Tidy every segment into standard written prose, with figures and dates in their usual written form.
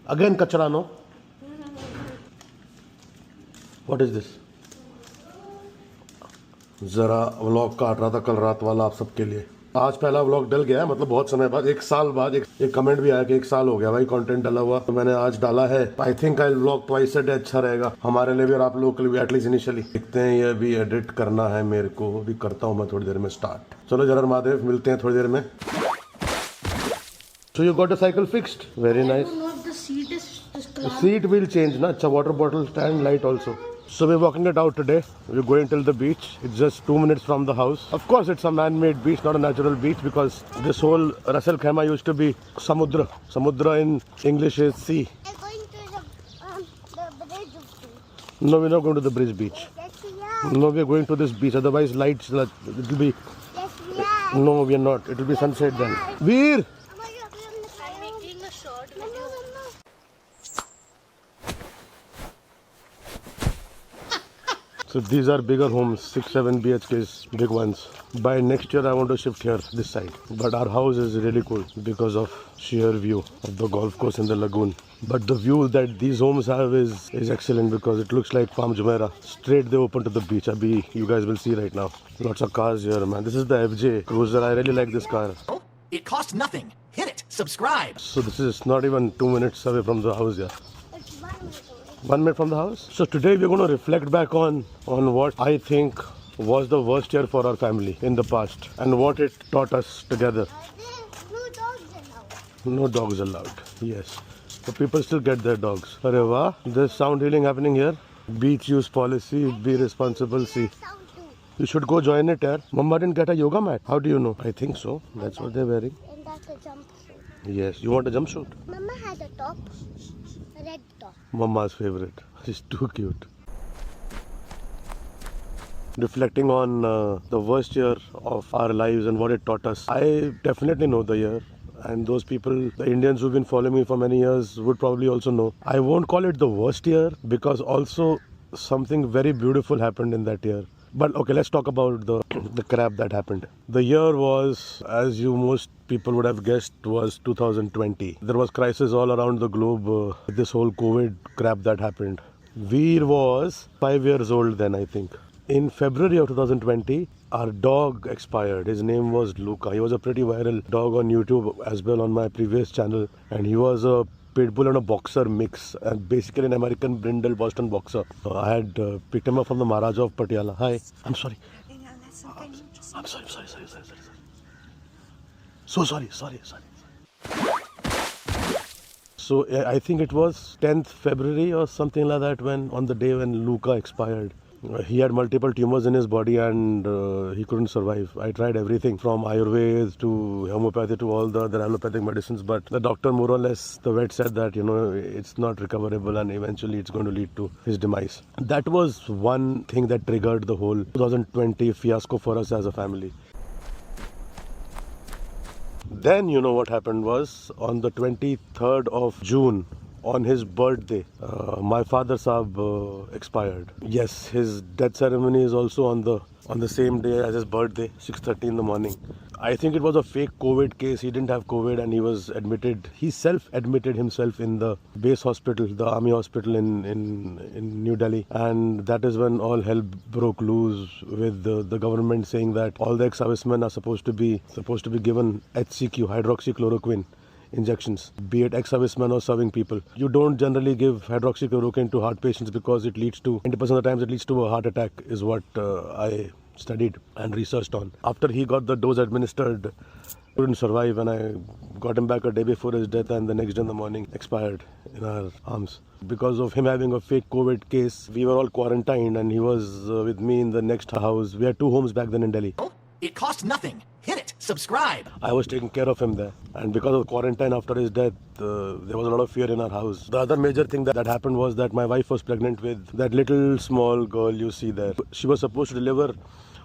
Again kachra, no? What is this? जरा vlog काट रहा था कल रात वाला आप सबके लिए। आज पहला व्लॉग डल गया है, मतलब बहुत समय बाद, एक साल बाद। एक कमेंट भी आया कि एक साल हो गया भाई कंटेंट डाला हुआ, तो मैंने आज डाला है। I think I vlog twice a day अच्छा रहेगा हमारे लिए भी और आप लोगों के लिए भी, एटलीस्ट इनिशियली। देखते हैं, ये भी एडिट करना है मेरे को, भी करता हूँ मैं थोड़ी देर में स्टार्ट। चलो जरा महादेव, मिलते हैं थोड़ी देर में। So you got a cycle fixed? Very nice. I don't know if the seat is The seat will change, na? It's a water bottle stand light also. So we're walking it out today. We're going till the beach. It's just 2 minutes from the house. Of course, it's a man-made beach, not a natural beach, because this whole Russell Khema used to be Samudra. Samudra in English is sea. We're going to the bridge of sea. No, we're not going to the bridge beach. Yes, we are. No, we're going to this beach. Otherwise, lights, it will be... Yes, we are. No, we're not. It will be sunset then. Veer! I'm making a short video. So these are bigger homes, 6-7 BHKs, big ones. By next year I want to shift here, this side. But our house is really cool because of sheer view of the golf course in the lagoon. But the view that these homes have is excellent because it looks like Palm Jumeirah. Straight they open to the beach. Abhi, you guys will see right now. Lots of cars here, man. This is the FJ Cruiser. I really like this car. It costs nothing. Hit it. Subscribe. So this is not even 2 minutes away from the house here. It's 1 minute away. 1 minute from the house. So today we're going to reflect back on what I think was the worst year for our family in the past and what it taught us together. There's no dogs allowed. No dogs allowed. Yes. But people still get their dogs. Arre wah, there's sound healing happening here. Beach use policy, be responsible. See, Sound too. you should go join it here. Mama didn't get a yoga mat. How do you know? I think so. That's what they're wearing. And that's a jumpsuit. Yes. You want a jumpsuit? Mama has a top, a red top. Mama's favorite. She's too cute. Reflecting on the worst year of our lives and what it taught us. I definitely know the year. And those people, the Indians who've been following me for many years would probably also know. I won't call it the worst year because also something very beautiful happened in that year. But okay, let's talk about the crap that happened. The year was, as you most people would have guessed, was 2020. There was crisis all around the globe. This whole COVID crap that happened. Veer was 5 years old then, I think. In February of 2020, our dog expired. His name was Luca. He was a pretty viral dog on YouTube as well on my previous channel. And he was a pitbull and a boxer mix. And basically an American brindle Boston boxer. I had picked him up from the Maharaja of Patiala. Hi. I'm sorry. I'm sorry. So sorry. So I think it was 10th February or something like that on the day when Luca expired. He had multiple tumors in his body and he couldn't survive. I tried everything from Ayurveda to homeopathy to all the other allopathic medicines, but the doctor more or less, the vet said that, it's not recoverable and eventually it's going to lead to his demise. That was one thing that triggered the whole 2020 fiasco for us as a family. Then what happened was on the 23rd of June, on his birthday, my father Saab expired. Yes, his death ceremony is also on the same day as his birthday, 6:30 in the morning. I think it was a fake COVID case. He didn't have COVID and he was admitted. He self-admitted himself in the base hospital, the army hospital in New Delhi. And that is when all hell broke loose with the government saying that all the ex-servicemen are supposed to be given HCQ, hydroxychloroquine injections, be it ex-servicemen or serving people. You don't generally give hydroxychloroquine to heart patients because it leads to, 90% of the times it leads to a heart attack, is what I studied and researched on. After he got the dose administered, couldn't survive, and I got him back a day before his death, and the next day in the morning expired in our arms. Because of him having a fake COVID case, we were all quarantined and he was with me in the next house. We had 2 homes back then in Delhi. It costs nothing. Hit it. Subscribe. I was taking care of him there. And because of quarantine after his death, there was a lot of fear in our house. The other major thing that happened was that my wife was pregnant with that little small girl you see there. She was supposed to deliver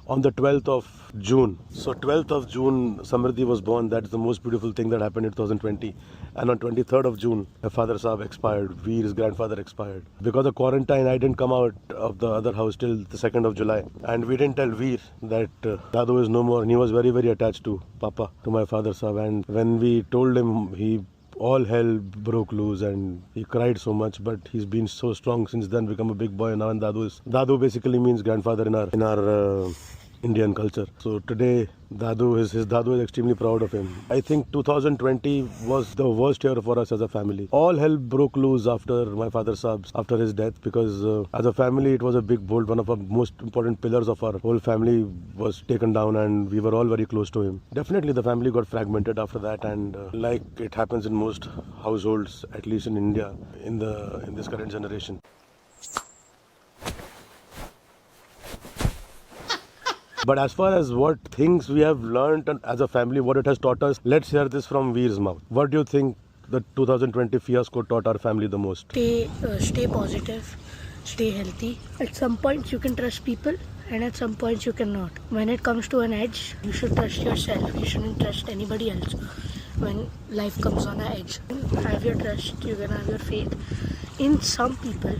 on the 12th of June. So 12th of June, Samriddhi was born. That's the most beautiful thing that happened in 2020. And on 23rd of June, her father Saab expired. Veer's grandfather expired. Because of quarantine, I didn't come out of the other house till the 2nd of July. And we didn't tell Veer that Dadu is no more. And he was very, very attached to Papa, to my father Saab. And when we told him, he all hell broke loose and he cried so much, but he's been so strong since then, become a big boy now. And Dadu basically means grandfather in our Indian culture. So today his Dadu is extremely proud of him. I think 2020 was the worst year for us as a family. All hell broke loose after my father Saab's, after his death, because as a family it was a big bolt. One of our most important pillars of our whole family was taken down and we were all very close to him. Definitely the family got fragmented after that, and like it happens in most households, at least in India, in this current generation. But as far as what things we have learned and as a family, what it has taught us, let's hear this from Veer's mouth. What do you think the 2020 fiasco taught our family the most? Stay positive, stay healthy. At some points you can trust people and at some points you cannot. When it comes to an edge, you should trust yourself. You shouldn't trust anybody else. When life comes on an edge, have your trust, you can have your faith in some people.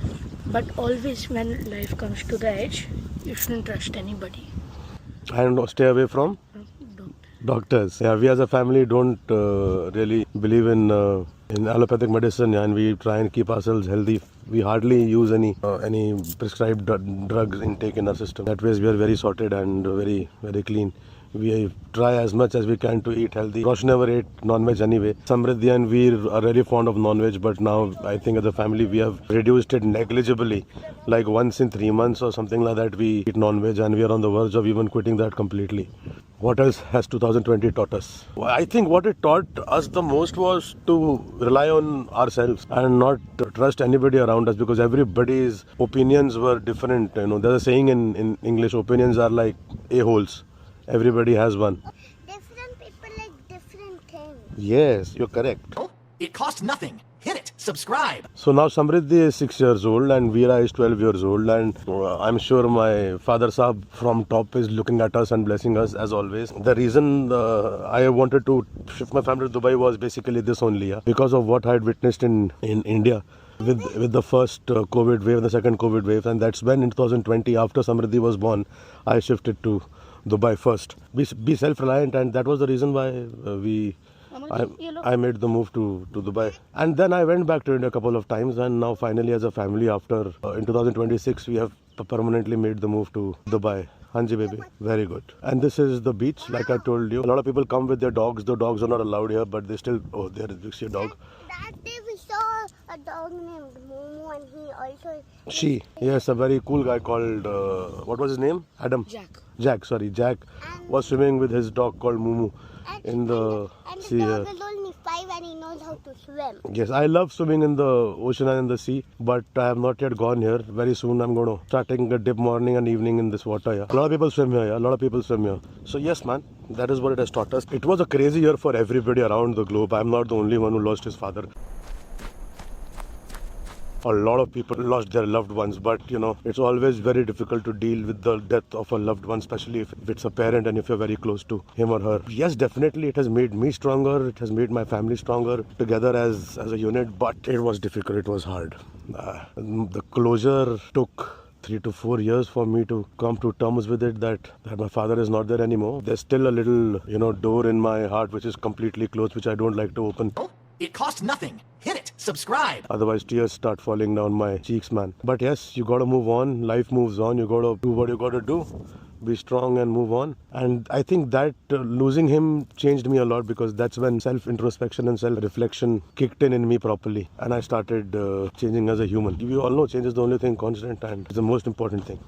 But always when life comes to the edge, you shouldn't trust anybody. And stay away from doctors. Yeah, we as a family don't really believe in allopathic medicine, and we try and keep ourselves healthy. We hardly use any prescribed drugs intake in our system. That way we are very sorted and very, very clean. We try as much as we can to eat healthy. Rosh never ate non-veg anyway. Samriddhi and we are really fond of non-veg, but now I think as a family we have reduced it negligibly. Like once in 3 months or something like that we eat non-veg, and we are on the verge of even quitting that completely. What else has 2020 taught us? I think what it taught us the most was to rely on ourselves and not trust anybody around us, because everybody's opinions were different. You know, there's a saying in English, opinions are like a-holes. Everybody has one. Different people like different things. Yes, you're correct. It costs nothing. Hit it. Subscribe. So now Samriddhi is 6 years old and Veera is 12 years old, and I'm sure my father Saab from top is looking at us and blessing us as always. The reason I wanted to shift my family to Dubai was basically this only, because of what I had witnessed in India with the first COVID wave and the second COVID wave, and that's when in 2020 after Samriddhi was born, I shifted to Dubai first. Be self-reliant, and that was the reason why I made the move to Dubai. And then I went back to India a couple of times, and now finally as a family after in 2026 we have permanently made the move to Dubai. Hanji baby, very good. And this is the beach, like I told you. A lot of people come with their dogs. The dogs are not allowed here, but they still, there is a dog. That day we saw a dog named Momo, and he also... Yes, a very cool guy called, what was his name? Adam? Jack, was swimming with his dog called Mumu in the sea. And the dog is only 5 and he knows how to swim. Yes, I love swimming in the ocean and in the sea, but I have not yet gone here. Very soon I'm going to start taking a dip morning and evening in this water. Yeah. A lot of people swim here. So yes, man, that is what it has taught us. It was a crazy year for everybody around the globe. I'm not the only one who lost his father. A lot of people lost their loved ones, but you know, it's always very difficult to deal with the death of a loved one, especially if it's a parent and if you're very close to him or her. Yes, definitely it has made me stronger, it has made my family stronger together as a unit, but it was difficult, it was hard. The closure took 3 to 4 years for me to come to terms with it, that my father is not there anymore. There's still a little, door in my heart which is completely closed, which I don't like to open. It costs nothing. Hit it. Subscribe. Otherwise tears start falling down my cheeks, man. But yes, you gotta move on. Life moves on. You gotta do what you gotta do. Be strong and move on. And I think that losing him changed me a lot, because that's when self-introspection and self-reflection kicked in me properly. And I started changing as a human. You all know change is the only thing constant, and it's the most important thing.